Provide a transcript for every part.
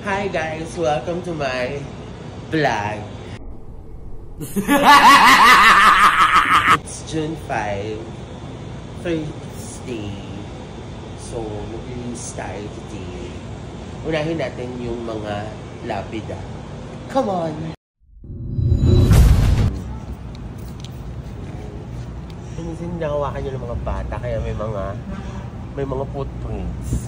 Hi guys, welcome to my vlog. It's June 5, Thursday. So, mag-release tayo today. Unahin natin yung mga lapida. Come on! Minsan nakawakan nyo ng mga bata, kaya may mga footprints.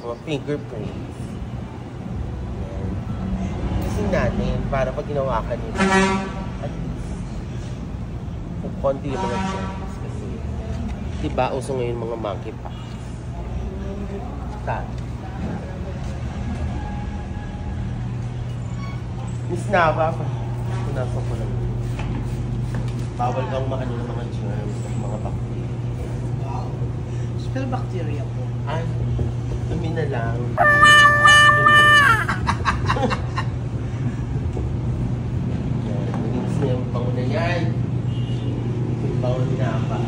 Mga fingerprints. Kasi natin, para pag ginawakan nila, at least, kung konti yung mga chance. Kasi, diba, uso ngayon mga monkeypox. Saan? Miss Nava pa. Pinasok ko lang. Bawal kang maano ng mga germs, mga bacteria. Pero bacteria po. Ay, dumi na lang. Naging siya yung bango na yan. Yung bango na pa.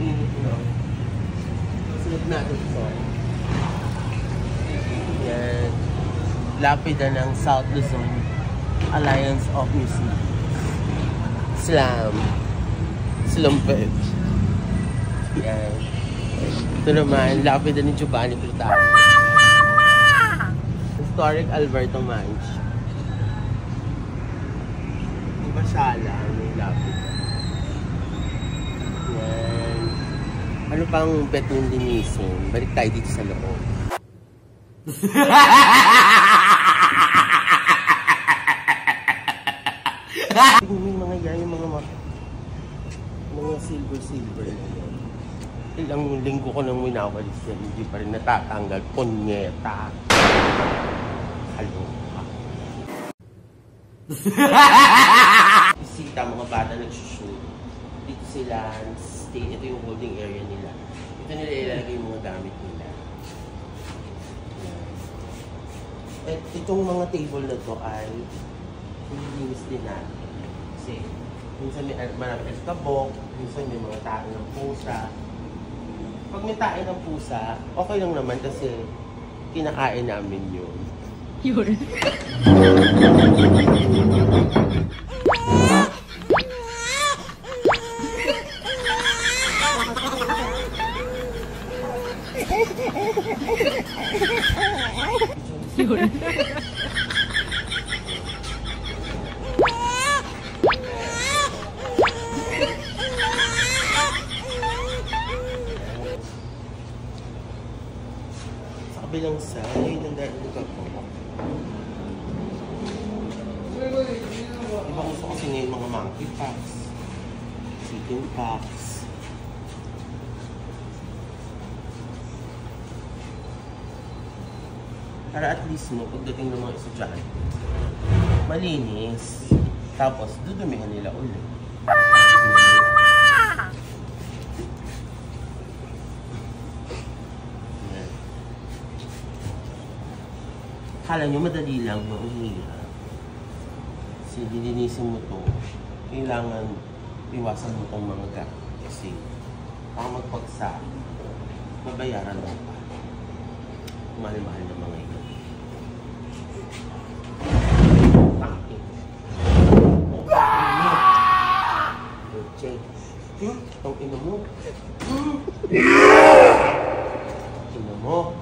Init no? Sunod natin ito. Yan. Lapida ng South Luzon Alliance of Muslims. Slumped. Yan. Ito naman, lapida ni Giovanni Plutano. Historic Alberto Manch. Diba siya lang yung lapida? Yan. Ano pang bet ng linisin? Balik tayo dito sa loob. Yung mga yan, yung mga silver na yan. Ilang linggo ko nang winawalis yan, hindi pa rin natatanggal. Punyeta. Haloka. Bisita, mga bata nagsushoot. Dito sila stay. Ito yung holding area nila. Ito nila ilalagay yung mga gamit nila. At itong mga table na to ay nililinis din natin. Kasi minsan may maraming alikabok, minsan may mga tae ng pusa. Pag may tae ng pusa, okay lang naman kasi kinakain namin yun. Yun. Yun. Sa kabilang side, ang dahil ko po. Diba gusto kasi ngayon mga monkeypox, chickenpox. Para at least no, pagdating ng mga estudyante, malinis. Tapos, dudumihan nila ulit. Akala nyo madali lang mauhira. Kasi lilinisin mo to, kailangan iwasan mo tong mga gamit. Kasi, ang magpagsa, mabayaran mo pa. Mahal-mahal na mga ito. Ang ina mo. Ina mo.